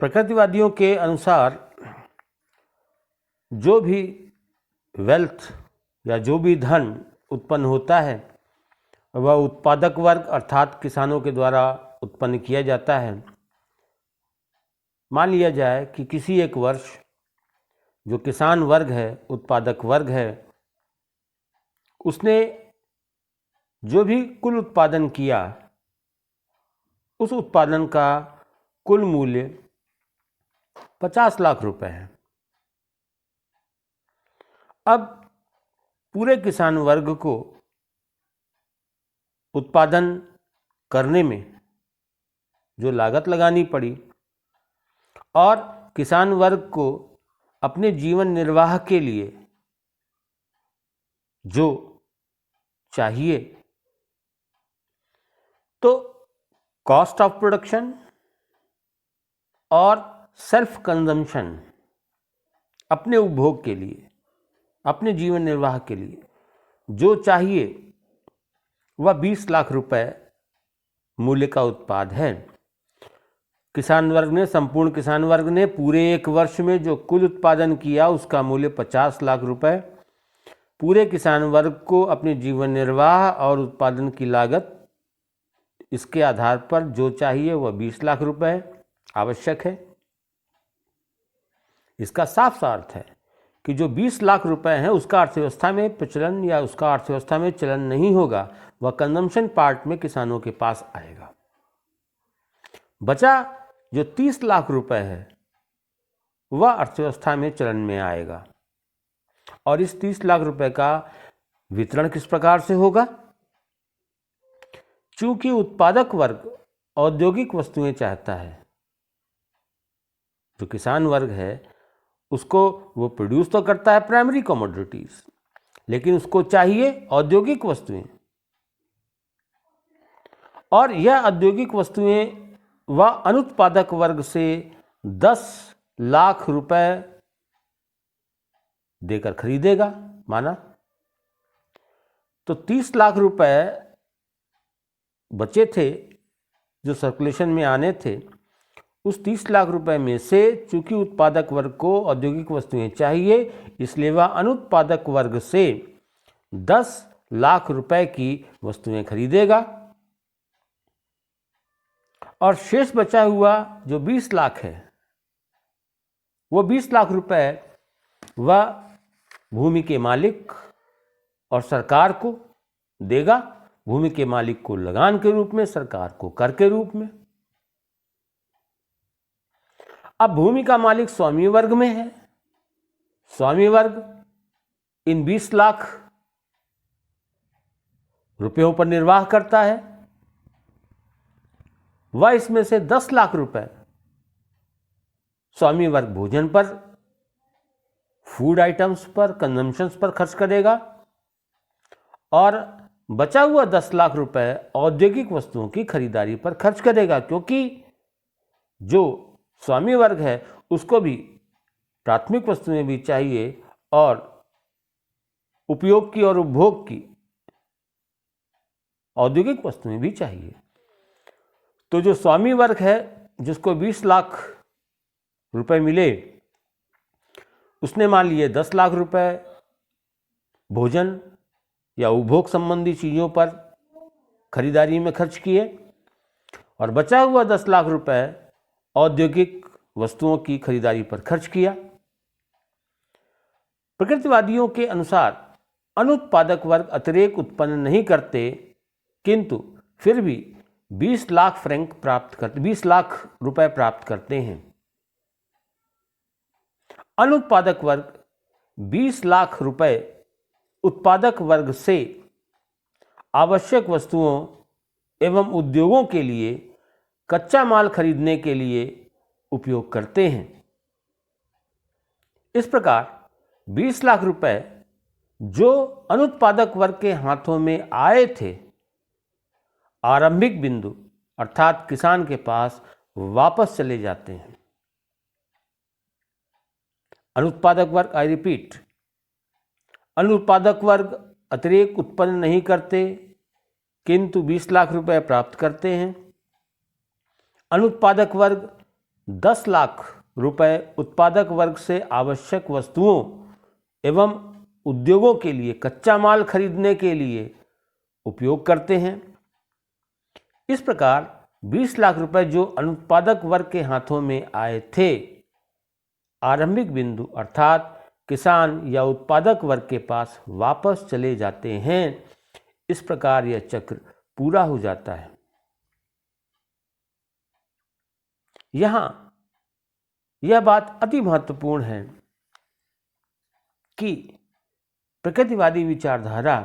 प्रकृतिवादियों के अनुसार जो भी वेल्थ या जो भी धन उत्पन्न होता है वह उत्पादक वर्ग अर्थात किसानों के द्वारा उत्पन्न किया जाता है। मान लिया जाए कि किसी एक वर्ष जो किसान वर्ग है, उत्पादक वर्ग है, उसने जो भी कुल उत्पादन किया उस उत्पादन का कुल मूल्य 50 लाख रुपए है। अब पूरे किसान वर्ग को उत्पादन करने में जो लागत लगानी पड़ी और किसान वर्ग को अपने जीवन निर्वाह के लिए जो चाहिए, तो कॉस्ट ऑफ प्रोडक्शन और सेल्फ कंजम्पशन, अपने उपभोग के लिए, अपने जीवन निर्वाह के लिए जो चाहिए वह 20 लाख रुपए मूल्य का उत्पाद है। किसान वर्ग ने, संपूर्ण किसान वर्ग ने पूरे एक वर्ष में जो कुल उत्पादन किया उसका मूल्य 50 लाख रुपए। पूरे किसान वर्ग को अपने जीवन निर्वाह और उत्पादन की लागत इसके आधार पर जो चाहिए वह 20 लाख रुपए आवश्यक है। इसका साफ सा अर्थ है कि जो 20 लाख रुपए हैं उसका अर्थव्यवस्था में प्रचलन या उसका अर्थव्यवस्था में चलन नहीं होगा, वह कंजम्पशन पार्ट में किसानों के पास आएगा। बचा जो 30 लाख रुपए है वह अर्थव्यवस्था में चलन में आएगा। और इस 30 लाख रुपए का वितरण किस प्रकार से होगा? चूंकि उत्पादक वर्ग औद्योगिक वस्तुएं चाहता है, जो किसान वर्ग है उसको वो प्रोड्यूस तो करता है प्राइमरी कमोडिटीज, लेकिन उसको चाहिए औद्योगिक वस्तुएं, और यह औद्योगिक वस्तुएं वह अनुत्पादक वर्ग से 10 लाख रुपए देकर खरीदेगा। माना तो 30 लाख रुपए बचे थे जो सर्कुलेशन में आने थे, उस 30 लाख रुपए में से चूंकि उत्पादक वर्ग को औद्योगिक वस्तुएं चाहिए, इसलिए वह अनुत्पादक वर्ग से 10 लाख रुपए की वस्तुएं खरीदेगा और शेष बचा हुआ जो 20 लाख है वो 20 लाख रुपए वह भूमि के मालिक और सरकार को देगा। भूमि के मालिक को लगान के रूप में, सरकार को कर के रूप में। अब भूमि का मालिक स्वामी वर्ग में है। स्वामी वर्ग इन 20 लाख रुपयों पर निर्वाह करता है। वह इसमें से 10 लाख रुपए स्वामी वर्ग भोजन पर, फूड आइटम्स पर, कंजम्पशंस पर खर्च करेगा और बचा हुआ 10 लाख रुपए औद्योगिक वस्तुओं की खरीदारी पर खर्च करेगा, क्योंकि जो स्वामी वर्ग है उसको भी प्राथमिक वस्तुएं भी चाहिए और उपयोग की और उपभोग की औद्योगिक वस्तुएं भी चाहिए। तो जो स्वामी वर्ग है जिसको 20 लाख रुपए मिले, उसने मान लिए 10 लाख रुपए भोजन या उपभोग संबंधी चीज़ों पर खरीदारी में खर्च किए और बचा हुआ 10 लाख रुपए औद्योगिक वस्तुओं की खरीदारी पर खर्च किया। प्रकृतिवादियों के अनुसार अनुत्पादक वर्ग अतिरेक उत्पन्न नहीं करते, किंतु फिर भी 20 लाख रुपए प्राप्त करते हैं। अनुत्पादक वर्ग 20 लाख रुपए उत्पादक वर्ग से आवश्यक वस्तुओं एवं उद्योगों के लिए कच्चा माल खरीदने के लिए उपयोग करते हैं। इस प्रकार 20 लाख रुपए जो अनुत्पादक वर्ग के हाथों में आए थे, आरंभिक बिंदु अर्थात किसान के पास वापस चले जाते हैं। अनुत्पादक वर्ग, आई रिपीट, अनुत्पादक वर्ग अतिरेक उत्पन्न नहीं करते किंतु 20 लाख रुपए प्राप्त करते हैं। अनुत्पादक वर्ग 10 लाख रुपए उत्पादक वर्ग से आवश्यक वस्तुओं एवं उद्योगों के लिए कच्चा माल खरीदने के लिए उपयोग करते हैं। इस प्रकार 20 लाख रुपए जो अनुत्पादक वर्ग के हाथों में आए थे, आरंभिक बिंदु अर्थात किसान या उत्पादक वर्ग के पास वापस चले जाते हैं। इस प्रकार यह चक्र पूरा हो जाता है। यहां यह बात अति महत्वपूर्ण है कि प्रकृतिवादी विचारधारा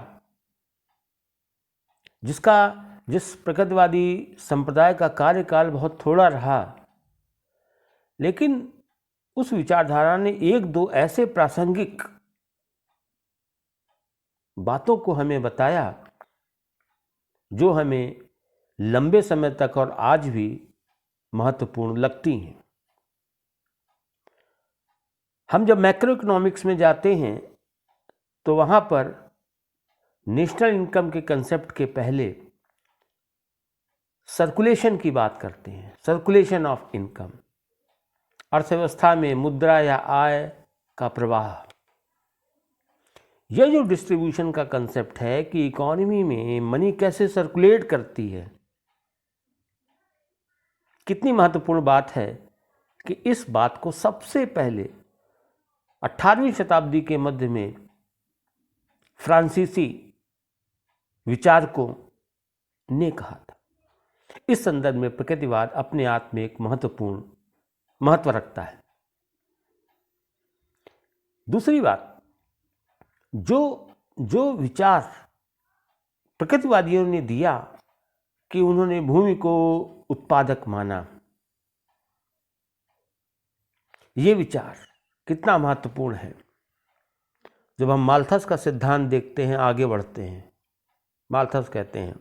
जिस प्रकृतिवादी संप्रदाय का कार्यकाल बहुत थोड़ा रहा, लेकिन उस विचारधारा ने एक दो ऐसे प्रासंगिक बातों को हमें बताया जो हमें लंबे समय तक और आज भी महत्वपूर्ण लगती हैं। हम जब मैक्रो इकोनॉमिक्स में जाते हैं तो वहाँ पर नेशनल इनकम के कंसेप्ट के पहले सर्कुलेशन की बात करते हैं, सर्कुलेशन ऑफ इनकम, अर्थव्यवस्था में मुद्रा या आय का प्रवाह। यह जो डिस्ट्रीब्यूशन का कंसेप्ट है कि इकोनॉमी में मनी कैसे सर्कुलेट करती है, कितनी महत्वपूर्ण बात है कि इस बात को सबसे पहले 18वीं शताब्दी के मध्य में फ्रांसीसी विचारकों ने कहा था। इस संदर्भ में प्रकृतिवाद अपने आप में एक महत्वपूर्ण महत्व रखता है। दूसरी बात, जो विचार प्रकृतिवादियों ने दिया कि उन्होंने भूमि को उत्पादक माना, ये विचार कितना महत्वपूर्ण है। जब हम माल्थस का सिद्धांत देखते हैं, आगे बढ़ते हैं, माल्थस कहते हैं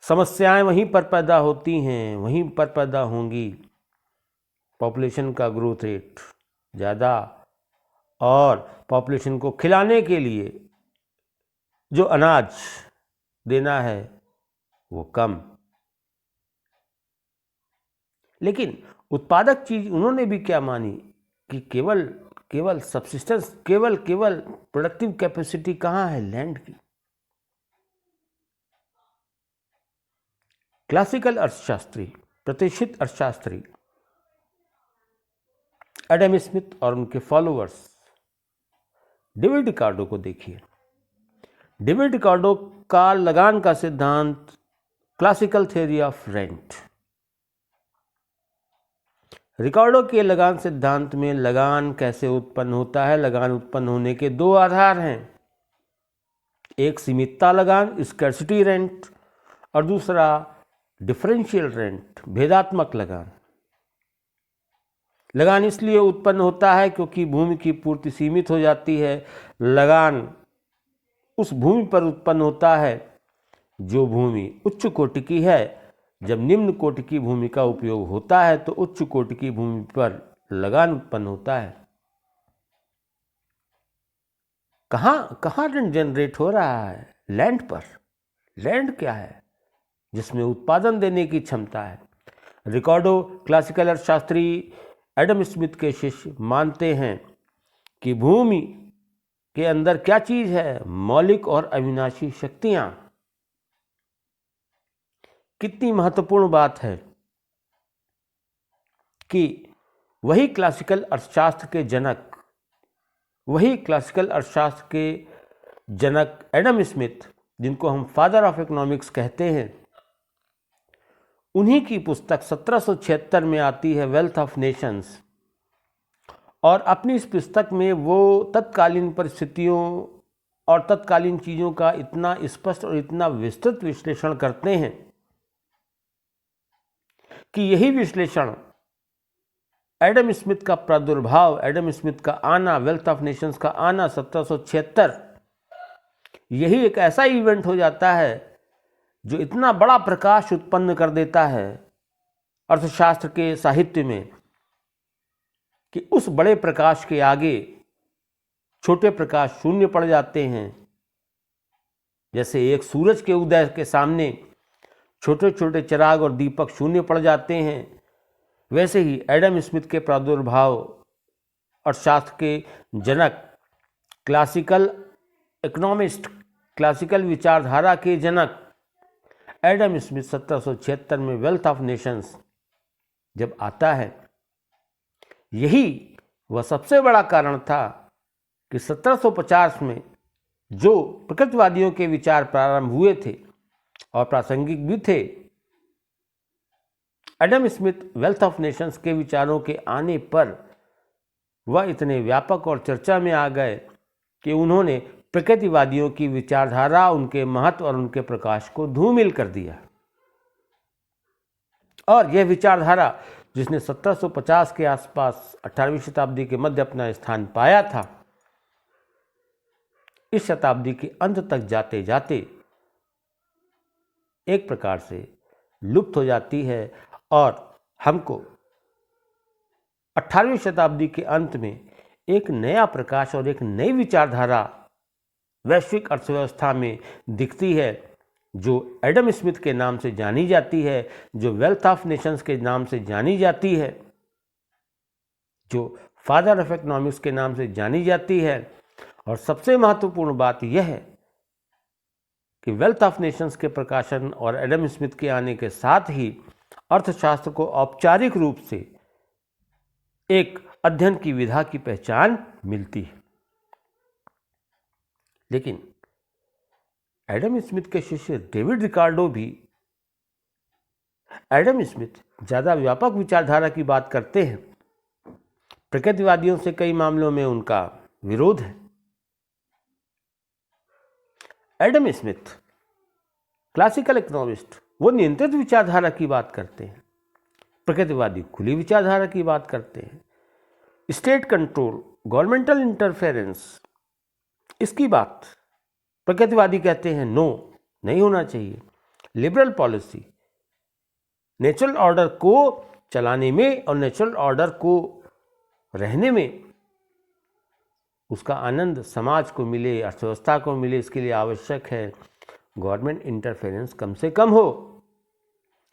समस्याएं वहीं पर पैदा होती हैं, वहीं पर पैदा होंगी। पॉपुलेशन का ग्रोथ रेट ज़्यादा और पॉपुलेशन को खिलाने के लिए जो अनाज देना है वो कम। लेकिन उत्पादक चीज उन्होंने भी क्या मानी कि केवल सब्सिस्टेंस, केवल प्रोडक्टिव कैपेसिटी कहाँ है? लैंड की। क्लासिकल अर्थशास्त्री, प्रतिष्ठित अर्थशास्त्री एडम स्मिथ और उनके फॉलोअर्स डेविड रिकार्डो को देखिए। डेविड रिकार्डो का लगान का सिद्धांत, क्लासिकल थ्योरी ऑफ रेंट। रिकार्डो के लगान सिद्धांत में लगान कैसे उत्पन्न होता है, लगान उत्पन्न होने के दो आधार हैं, एक सीमितता लगान स्कैर्सिटी रेंट और दूसरा डिफरेंशियल रेंट भेदात्मक लगान। लगान इसलिए उत्पन्न होता है क्योंकि भूमि की पूर्ति सीमित हो जाती है। लगान उस भूमि पर उत्पन्न होता है जो भूमि उच्च कोटि की है। जब निम्न कोटि की भूमि का उपयोग होता है तो उच्च कोटि की भूमि पर लगान उत्पन्न होता है। कहाँ रेंट जनरेट हो रहा है? लैंड पर। लैंड क्या है? जिसमें उत्पादन देने की क्षमता है। रिकार्डो क्लासिकल अर्थशास्त्री एडम स्मिथ के शिष्य मानते हैं कि भूमि के अंदर क्या चीज है? मौलिक और अविनाशी शक्तियां। कितनी महत्वपूर्ण बात है कि वही क्लासिकल अर्थशास्त्र के जनक एडम स्मिथ, जिनको हम फादर ऑफ इकोनॉमिक्स कहते हैं, उन्हीं की पुस्तक 1776 में आती है, वेल्थ ऑफ नेशंस। और अपनी इस पुस्तक में वो तत्कालीन परिस्थितियों और तत्कालीन चीज़ों का इतना स्पष्ट और इतना विस्तृत विश्लेषण करते हैं कि यही विश्लेषण एडम स्मिथ का प्रादुर्भाव, एडम स्मिथ का आना, वेल्थ ऑफ नेशंस का आना 1776, यही एक ऐसा इवेंट हो जाता है जो इतना बड़ा प्रकाश उत्पन्न कर देता है अर्थशास्त्र के साहित्य में कि उस बड़े प्रकाश के आगे छोटे प्रकाश शून्य पड़ जाते हैं। जैसे एक सूरज के उदय के सामने छोटे छोटे चिराग और दीपक शून्य पड़ जाते हैं, वैसे ही एडम स्मिथ के प्रादुर्भाव अर्थशास्त्र के जनक, क्लासिकल इकोनॉमिस्ट, क्लासिकल विचारधारा के जनक एडम स्मिथ 1776 में वेल्थ ऑफ नेशंस जब आता है, यही वह सबसे बड़ा कारण था कि 1750 में जो प्रकृतिवादियों के विचार प्रारंभ हुए थे और प्रासंगिक भी थे, Adam Smith wealth of Nations के विचारों के आने पर वह इतने व्यापक और चर्चा में आ गए कि उन्होंने प्रकृतिवादियों की विचारधारा, उनके महत्व और उनके प्रकाश को धूमिल कर दिया। और यह विचारधारा जिसने 1750 के आसपास 18वीं शताब्दी के मध्य अपना स्थान पाया था, इस शताब्दी के अंत तक जाते जाते एक प्रकार से लुप्त हो जाती है और हमको 18वीं शताब्दी के अंत में एक नया प्रकाश और एक नई विचारधारा वैश्विक अर्थव्यवस्था में दिखती है, जो एडम स्मिथ के नाम से जानी जाती है, जो वेल्थ ऑफ नेशंस के नाम से जानी जाती है, जो फादर ऑफ इकोनॉमिक्स के नाम से जानी जाती है। और सबसे महत्वपूर्ण बात यह है कि वेल्थ ऑफ नेशंस के प्रकाशन और एडम स्मिथ के आने के साथ ही अर्थशास्त्र को औपचारिक रूप से एक अध्ययन की विधा की पहचान मिलती है। लेकिन एडम स्मिथ के शिष्य डेविड रिकार्डो भी एडम स्मिथ ज़्यादा व्यापक विचारधारा की बात करते हैं। प्रकृतिवादियों से कई मामलों में उनका विरोध है। एडम स्मिथ क्लासिकल इकोनॉमिस्ट, वो नियंत्रित विचारधारा की बात करते हैं। प्रकृतिवादी खुली विचारधारा की बात करते हैं। स्टेट कंट्रोल, गवर्नमेंटल इंटरफेरेंस, इसकी बात प्रकृतिवादी कहते हैं नो, नहीं होना चाहिए। लिबरल पॉलिसी, नेचुरल ऑर्डर को चलाने में और नेचुरल ऑर्डर को रहने में उसका आनंद समाज को मिले, अर्थव्यवस्था को मिले, इसके लिए आवश्यक है गवर्नमेंट इंटरफेरेंस कम से कम हो,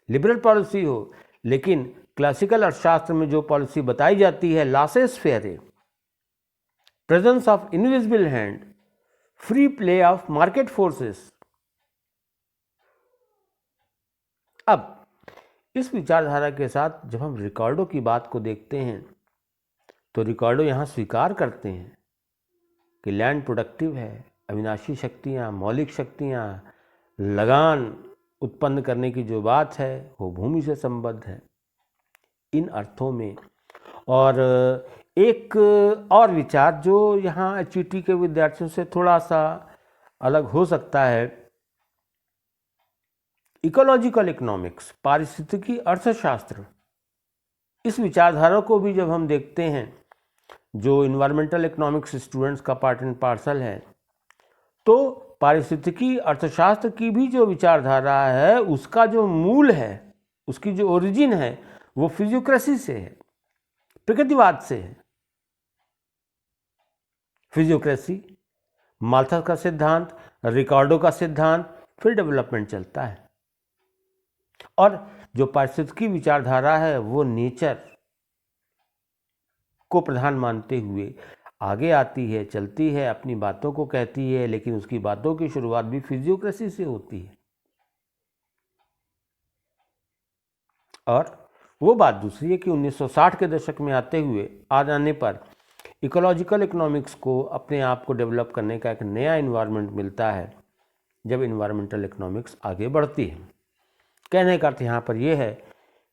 लिबरल पॉलिसी हो। लेकिन क्लासिकल अर्थशास्त्र में जो पॉलिसी बताई जाती है, losses fair, presence of invisible hand, free play of market forces. अब इस विचारधारा के साथ जब हम रिकार्डो की बात को देखते हैं तो रिकार्डो यहाँ स्वीकार करते हैं कि लैंड प्रोडक्टिव है, अविनाशी शक्तियाँ, मौलिक शक्तियाँ, लगान उत्पन्न करने की जो बात है वो भूमि से संबद्ध है इन अर्थों में। और एक और विचार जो यहाँ HET के विद्यार्थियों से थोड़ा सा अलग हो सकता है, इकोलॉजिकल इकोनॉमिक्स, पारिस्थितिकी अर्थशास्त्र। इस विचारधारा को भी जब हम देखते हैं, जो इन्वायरमेंटल इकोनॉमिक्स स्टूडेंट्स का पार्ट एंड पार्सल है, तो पारिस्थितिकी अर्थशास्त्र की भी जो विचारधारा है, उसका जो मूल है, उसकी जो ओरिजिन है, वो फिजियोक्रेसी से है, प्रकृतिवाद से है। फिजियोक्रेसी, माल्थस का सिद्धांत, रिकार्डो का सिद्धांत, फिर डेवलपमेंट चलता है। और जो पारिस्थितिकी विचारधारा है वो नेचर को प्रधान मानते हुए आगे आती है, चलती है, अपनी बातों को कहती है, लेकिन उसकी बातों की शुरुआत भी फिजियोक्रेसी से होती है। और वो बात दूसरी है कि 1960 के दशक में आ जाने पर इकोलॉजिकल इकोनॉमिक्स को अपने आप को डेवलप करने का एक नया इन्वायरमेंट मिलता है, जब इन्वायरमेंटल इकोनॉमिक्स आगे बढ़ती है। कहने का अर्थ यहाँ पर यह है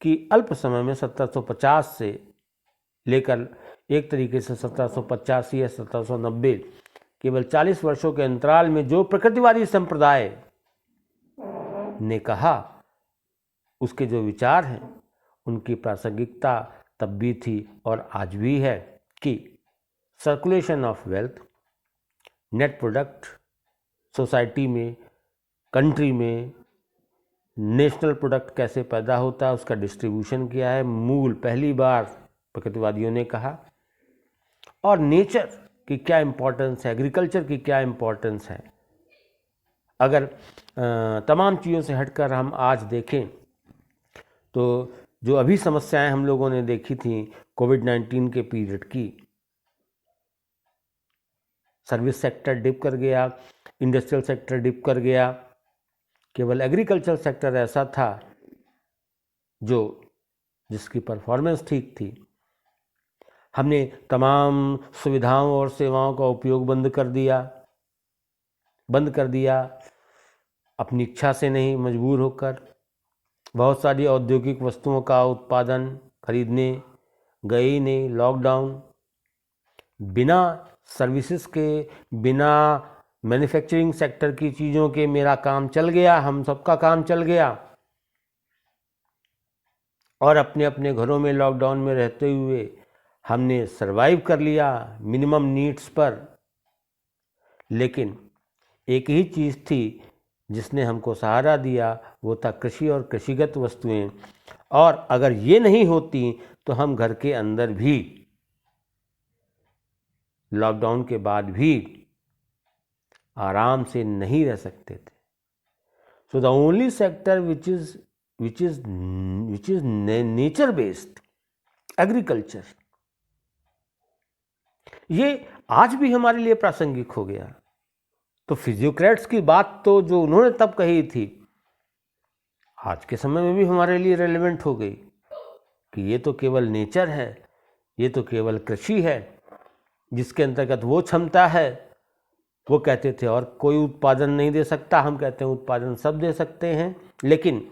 कि अल्प समय में 1750 से लेकर एक तरीके से 1785 या 1790, केवल 40 वर्षों के अंतराल में जो प्रकृतिवादी संप्रदाय ने कहा, उसके जो विचार हैं, उनकी प्रासंगिकता तब भी थी और आज भी है कि circulation of wealth, net product society में, कंट्री में, नेशनल प्रोडक्ट कैसे पैदा होता है, उसका डिस्ट्रीब्यूशन क्या है, मूल पहली बार प्रकृतिवादियों ने कहा। और नेचर की क्या इम्पोर्टेंस है, एग्रीकल्चर की क्या इम्पोर्टेंस है। अगर तमाम चीज़ों से हटकर हम आज देखें तो जो अभी समस्याएं हम लोगों ने देखी थी कोविड-19 के पीरियड की, सर्विस सेक्टर डिप कर गया, इंडस्ट्रियल सेक्टर डिप कर गया, केवल एग्रीकल्चर सेक्टर ऐसा था जिसकी परफॉर्मेंस ठीक थी। हमने तमाम सुविधाओं और सेवाओं का उपयोग बंद कर दिया अपनी इच्छा से नहीं, मजबूर होकर। बहुत सारी औद्योगिक वस्तुओं का उत्पादन खरीदने गए ही नहीं। लॉकडाउन, बिना सर्विसेज के, बिना मैन्युफैक्चरिंग सेक्टर की चीज़ों के मेरा काम चल गया, हम सबका काम चल गया। और अपने अपने घरों में लॉकडाउन में रहते हुए हमने सरवाइव कर लिया मिनिमम नीड्स पर। लेकिन एक ही चीज़ थी जिसने हमको सहारा दिया, वो था कृषि और कृषिगत वस्तुएं। और अगर ये नहीं होती तो हम घर के अंदर भी लॉकडाउन के बाद भी आराम से नहीं रह सकते थे। So the only sector which is nature based, agriculture, ये आज भी हमारे लिए प्रासंगिक हो गया। तो फिजियोक्रेट्स की बात तो जो उन्होंने तब कही थी, आज के समय में भी हमारे लिए रेलेवेंट हो गई कि ये तो केवल नेचर है, ये तो केवल कृषि है जिसके अंतर्गत वो क्षमता है। वो कहते थे और कोई उत्पादन नहीं दे सकता, हम कहते हैं उत्पादन सब दे सकते हैं, लेकिन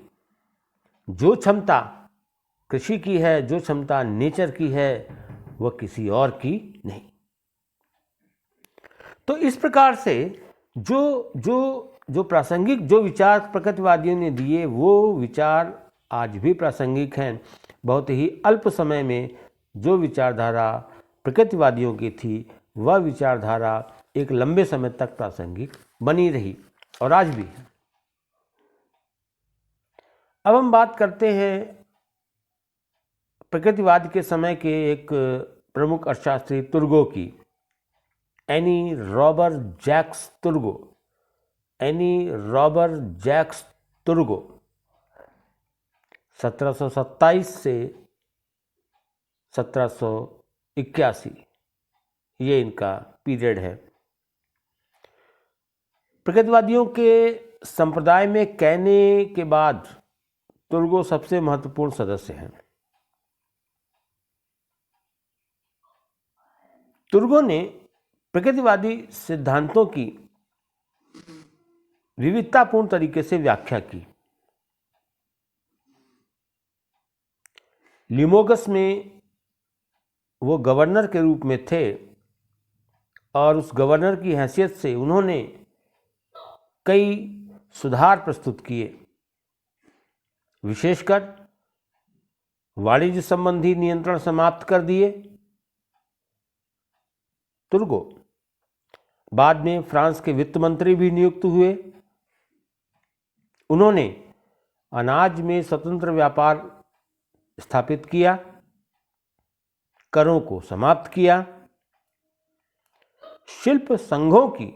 जो क्षमता कृषि की है, जो क्षमता नेचर की है, वह किसी और की नहीं। तो इस प्रकार से जो प्रासंगिक जो विचार प्रकृतिवादियों ने दिए, वो विचार आज भी प्रासंगिक हैं। बहुत ही अल्प समय में जो विचारधारा प्रकृतिवादियों की थी, वह विचारधारा एक लंबे समय तक प्रासंगिक बनी रही और आज भी है। अब हम बात करते हैं प्रकृतिवाद के समय के एक प्रमुख अर्थशास्त्री तुर्गो की, एनी रॉबर्ट जैक्स तुर्गो। 1727 से 1781 ये इनका पीरियड है। प्रकृतिवादियों के संप्रदाय में कहने के बाद तुर्गो सबसे महत्वपूर्ण सदस्य हैं। तुर्गो ने प्रकृतिवादी सिद्धांतों की विविधतापूर्ण तरीके से व्याख्या की। लिमोगस में वो गवर्नर के रूप में थे और उस गवर्नर की हैसियत से उन्होंने कई सुधार प्रस्तुत किए। विशेषकर वाणिज्य संबंधी नियंत्रण समाप्त कर दिए। तुर्गो बाद में फ्रांस के वित्त मंत्री भी नियुक्त हुए। उन्होंने अनाज में स्वतंत्र व्यापार स्थापित किया, करों को समाप्त किया, शिल्प संघों की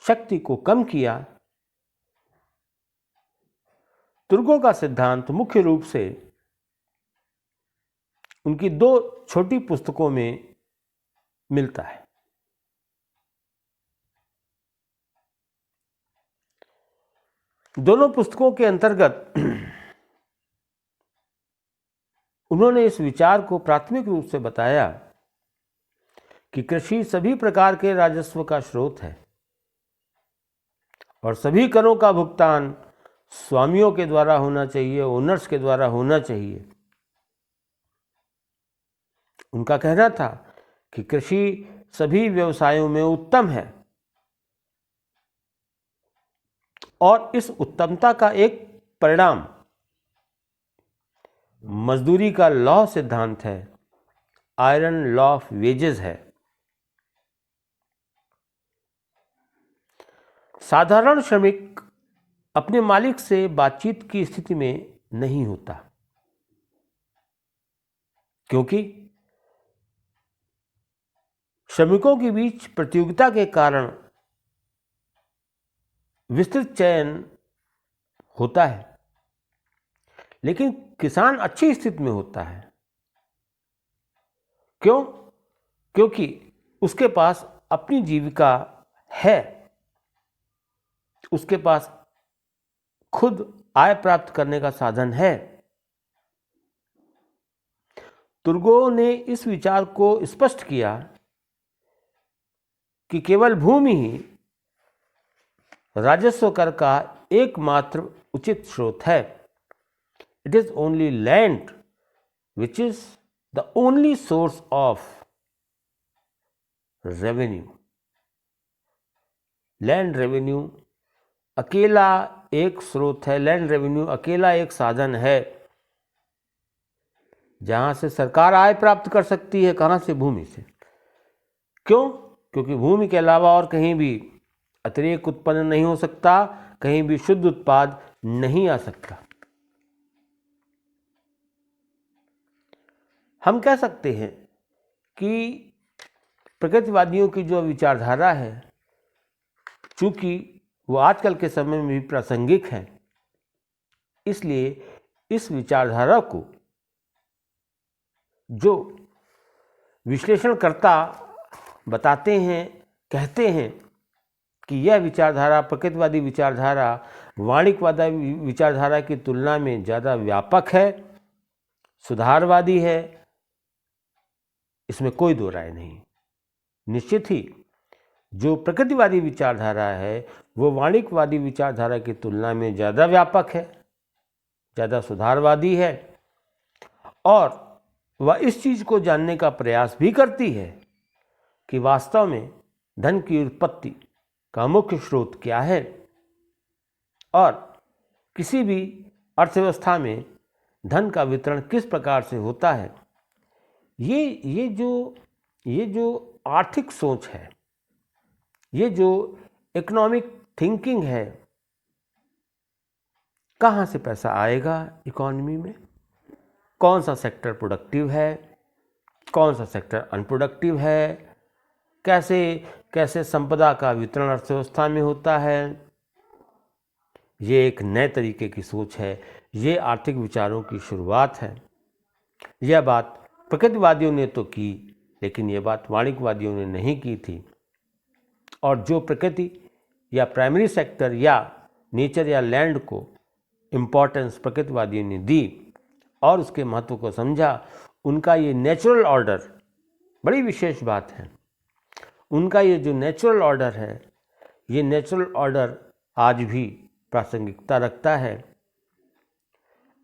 शक्ति को कम किया। तुर्गो का सिद्धांत मुख्य रूप से उनकी 2 छोटी पुस्तकों में मिलता है। दोनों पुस्तकों के अंतर्गत उन्होंने इस विचार को प्राथमिक रूप से बताया कि कृषि सभी प्रकार के राजस्व का स्रोत है और सभी करों का भुगतान स्वामियों के द्वारा होना चाहिए, ओनर्स के द्वारा होना चाहिए। उनका कहना था कि कृषि सभी व्यवसायों में उत्तम है और इस उत्तमता का एक परिणाम मजदूरी का लॉ सिद्धांत है, आयरन लॉ ऑफ वेजेस है। साधारण श्रमिक अपने मालिक से बातचीत की स्थिति में नहीं होता, क्योंकि श्रमिकों के बीच प्रतियोगिता के कारण विस्तृत चयन होता है, लेकिन किसान अच्छी स्थिति में होता है। क्यों? क्योंकि उसके पास अपनी जीविका है, उसके पास खुद आय प्राप्त करने का साधन है। तुर्गेव ने इस विचार को स्पष्ट किया कि केवल भूमि ही राजस्व कर का एकमात्र उचित स्रोत है। It is only land which is the only source of revenue. Land revenue अकेला एक स्रोत है, लैंड रेवेन्यू अकेला एक साधन है जहां से सरकार आय प्राप्त कर सकती है। कहां से? भूमि से। क्यों? क्योंकि भूमि के अलावा और कहीं भी अतिरिक्त उत्पन्न नहीं हो सकता, कहीं भी शुद्ध उत्पाद नहीं आ सकता। हम कह सकते हैं कि प्रकृतिवादियों की जो विचारधारा है, चूंकि वो आजकल के समय में भी प्रासंगिक है, इसलिए इस विचारधारा को जो विश्लेषणकर्ता बताते हैं, कहते हैं कि यह विचारधारा, प्रकृतिवादी विचारधारा वाणिज्यवादी विचारधारा की तुलना में ज़्यादा व्यापक है, सुधारवादी है, इसमें कोई दो राय नहीं। निश्चित ही जो प्रकृतिवादी विचारधारा है वो वाणिज्यवादी विचारधारा की तुलना में ज़्यादा व्यापक है, ज़्यादा सुधारवादी है, और वह इस चीज़ को जानने का प्रयास भी करती है कि वास्तव में धन की उत्पत्ति का मुख्य स्रोत क्या है और किसी भी अर्थव्यवस्था में धन का वितरण किस प्रकार से होता है। ये जो आर्थिक सोच है, ये जो इकोनॉमिक थिंकिंग है, कहाँ से पैसा आएगा इकोनॉमी में, कौन सा सेक्टर प्रोडक्टिव है, कौन सा सेक्टर अनप्रोडक्टिव है, कैसे कैसे संपदा का वितरण अर्थव्यवस्था में होता है, ये एक नए तरीके की सोच है। ये आर्थिक विचारों की शुरुआत है। यह बात प्रकृतिवादियों ने तो की, लेकिन यह बात वाणिज्यवादियों ने नहीं की थी। और जो प्रकृति या प्राइमरी सेक्टर या नेचर या लैंड को इम्पोर्टेंस प्रकृतिवादियों ने दी और उसके महत्व को समझा, उनका ये नेचुरल ऑर्डर बड़ी विशेष बात है। उनका ये जो नेचुरल ऑर्डर है, ये नेचुरल ऑर्डर आज भी प्रासंगिकता रखता है।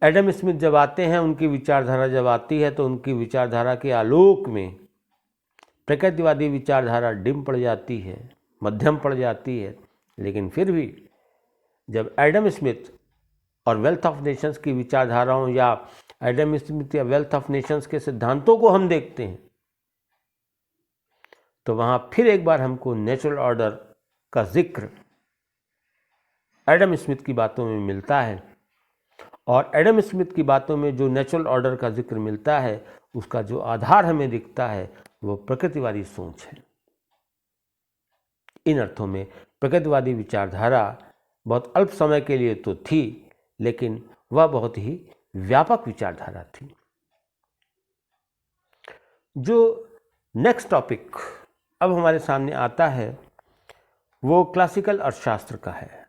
एडम स्मिथ जब आते हैं, उनकी विचारधारा जब आती है, तो उनकी विचारधारा के आलोक में प्रकृतिवादी विचारधारा डिम पड़ जाती है, मध्यम पड़ जाती है। लेकिन फिर भी जब एडम स्मिथ और वेल्थ ऑफ नेशंस की विचारधाराओं या एडम स्मिथ या वेल्थ ऑफ नेशंस के सिद्धांतों को हम देखते हैं, तो वहाँ फिर एक बार हमको नेचुरल ऑर्डर का जिक्र एडम स्मिथ की बातों में मिलता है। और एडम स्मिथ की बातों में जो नेचुरल ऑर्डर का जिक्र मिलता है, उसका जो आधार हमें दिखता है वो प्रकृतिवादी सोच है। इन अर्थों में प्रकृतिवादी विचारधारा बहुत अल्प समय के लिए तो थी, लेकिन वह बहुत ही व्यापक विचारधारा थी। जो नेक्स्ट टॉपिक अब हमारे सामने आता है वो क्लासिकल अर्थशास्त्र का है,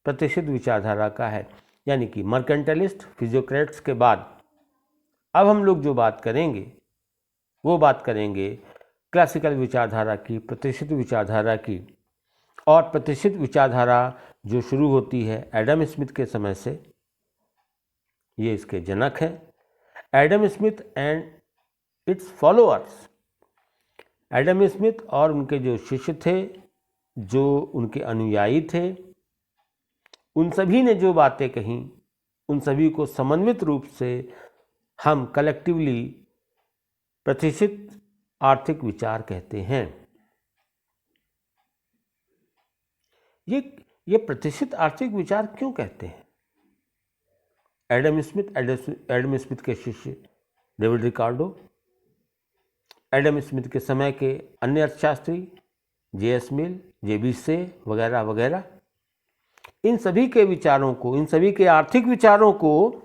प्रतिष्ठित विचारधारा का है, यानी कि मर्केंटलिस्ट फिजियोक्रेट्स के बाद अब हम लोग जो बात करेंगे वो बात करेंगे क्लासिकल विचारधारा की, प्रतिष्ठित विचारधारा की। और प्रतिष्ठित विचारधारा जो शुरू होती है एडम स्मिथ के समय से, ये इसके जनक हैं। Adam Smith and it's followers, Adam Smith और उनके जो शिष्य थे, जो उनके अनुयायी थे, उन सभी ने जो बातें कहीं, उन सभी को समन्वित रूप से हम कलेक्टिवली प्रतिष्ठित आर्थिक विचार कहते हैं। ये प्रतिष्ठित आर्थिक विचार क्यों कहते हैं? एडम स्मिथ के शिष्य डेविड रिकार्डो, एडम स्मिथ के समय के अन्य अर्थशास्त्री J.S. मिल, J.B. से वगैरह वगैरह, इन सभी के विचारों को, इन सभी के आर्थिक विचारों को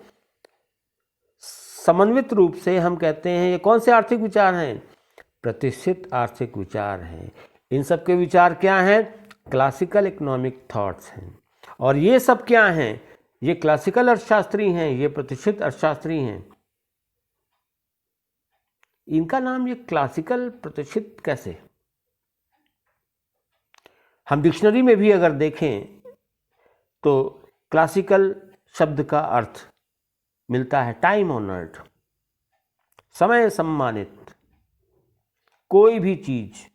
समन्वित रूप से हम कहते हैं ये कौन से आर्थिक विचार हैं? प्रतिष्ठित आर्थिक विचार हैं। इन सब के विचार क्या हैं? क्लासिकल इकोनॉमिक थॉट्स हैं। और ये सब क्या हैं? ये क्लासिकल अर्थशास्त्री हैं, ये प्रतिष्ठित अर्थशास्त्री हैं। इनका नाम ये क्लासिकल प्रतिष्ठित कैसे? हम डिक्शनरी में भी अगर देखें तो क्लासिकल शब्द का अर्थ मिलता है टाइम ऑनर्ड, समय सम्मानित। कोई भी चीज,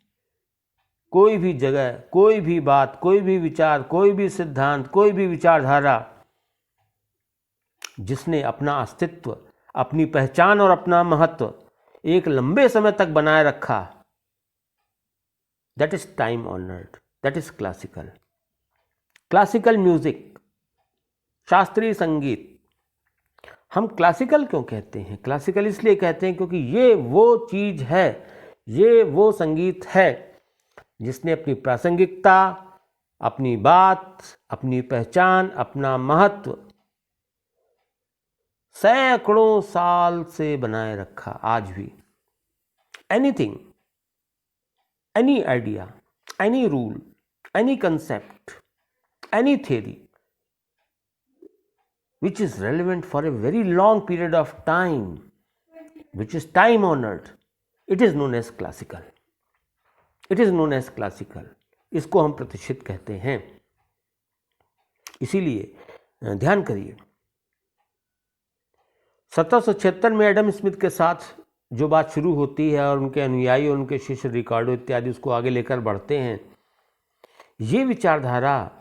कोई भी जगह, कोई भी बात, कोई भी विचार, कोई भी सिद्धांत, कोई भी विचारधारा जिसने अपना अस्तित्व, अपनी पहचान और अपना महत्व एक लंबे समय तक बनाए रखा, that is time honoured, that is classical. Classical music, शास्त्रीय संगीत। हम क्लासिकल क्यों कहते हैं? क्लासिकल इसलिए कहते हैं क्योंकि ये वो चीज है, ये वो संगीत है जिसने अपनी प्रासंगिकता, अपनी बात, अपनी पहचान, अपना महत्व सैकड़ों साल से बनाए रखा। आज भी anything, any idea, any rule, any concept, any theory which is relevant for a very long period of time, which is time honored, it is known as classical. It is known as classical. इसको हम प्रतिष्ठित कहते हैं। इसीलिए ध्यान करिए, 1776 में Adam Smith के साथ जो बात शुरू होती है और उनके अनुयायी और उनके शिष्य रिकार्डो इत्यादि उसको आगे लेकर बढ़ते हैं, ये विचारधारा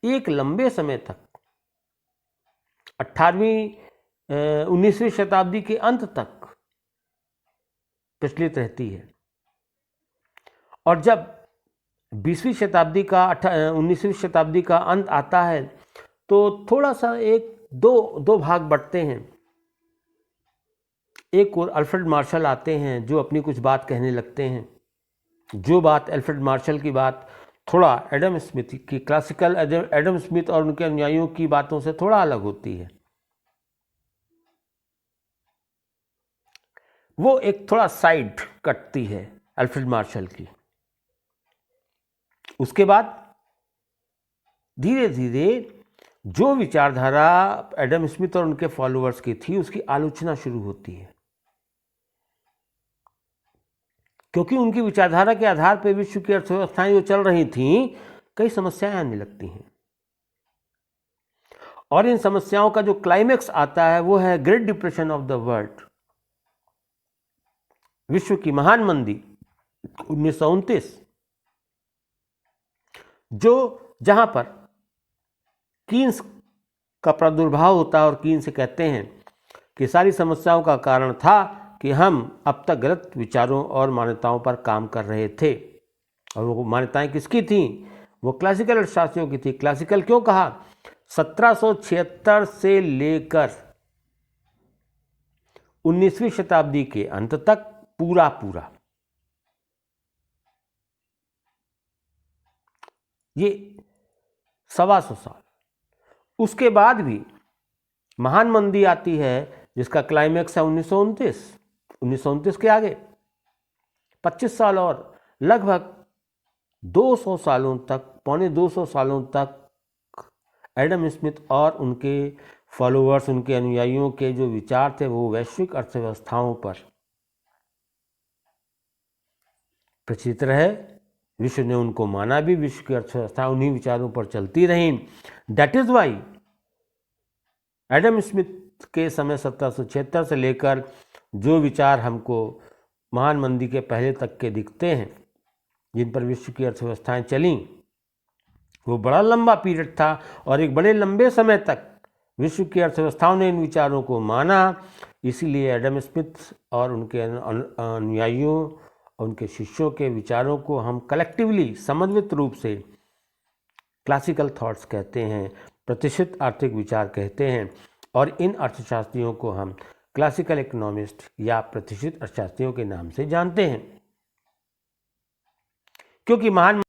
एक लंबे समय तक 19वीं शताब्दी के अंत तक प्रचलित रहती है। और जब 19वीं शताब्दी का अंत आता है तो थोड़ा सा दो भाग बढ़ते हैं। एक और अल्फ्रेड मार्शल आते हैं जो अपनी कुछ बात कहने लगते हैं। जो बात अल्फ्रेड मार्शल की बात थोड़ा एडम स्मिथ की, क्लासिकल एडम स्मिथ और उनके अनुयायियों की बातों से थोड़ा अलग होती है। वो एक थोड़ा साइड कटती है अल्फ्रेड मार्शल की। उसके बाद धीरे धीरे जो विचारधारा एडम स्मिथ और उनके फॉलोअर्स की थी उसकी आलोचना शुरू होती है, क्योंकि उनकी विचारधारा के आधार पर विश्व की अर्थव्यवस्थाएं जो चल रही थीं, कई समस्याएं आने लगती हैं। और इन समस्याओं का जो क्लाइमेक्स आता है वो है great depression of the world, विश्व की महान मंदी 1929, जहां पर कीन्स का प्रादुर्भाव होता है। और कीन्स कहते हैं कि सारी समस्याओं का कारण था कि हम अब तक गलत विचारों और मान्यताओं पर काम कर रहे थे। और वो मान्यताएं किसकी थीं? वो क्लासिकल अर्थशास्त्रियों की थी। क्लासिकल क्यों कहा? 1776 से लेकर 19वीं शताब्दी के अंत तक पूरा ये 125 साल। उसके बाद भी महान मंदी आती है जिसका क्लाइमेक्स है 1929 के आगे 25 साल और लगभग 200 सालों तक, पौने 200 सालों तक एडम स्मिथ और उनके फॉलोअर्स, उनके अनुयायियों के जो विचार थे वो वैश्विक अर्थव्यवस्थाओं पर प्रचलित रहे। विश्व ने उनको माना भी, विश्व की अर्थव्यवस्था उन्हीं विचारों पर चलती रही। That is why Adam Smith के समय 1776 से लेकर जो विचार हमको महान मंदी के पहले तक के दिखते हैं, जिन पर विश्व की अर्थव्यवस्थाएं चलीं, वो बड़ा लंबा पीरियड था। और एक बड़े लंबे समय तक विश्व की अर्थव्यवस्थाओं ने इन विचारों को माना। इसीलिए एडम स्मिथ और उनके अनुयायियों, उनके शिष्यों के विचारों को हम कलेक्टिवली समन्वित रूप से क्लासिकल थॉट्स कहते हैं, प्रतिष्ठित आर्थिक विचार कहते हैं। और इन अर्थशास्त्रियों को हम क्लासिकल इकोनॉमिस्ट या प्रतिष्ठित अर्थशास्त्रियों के नाम से जानते हैं, क्योंकि महान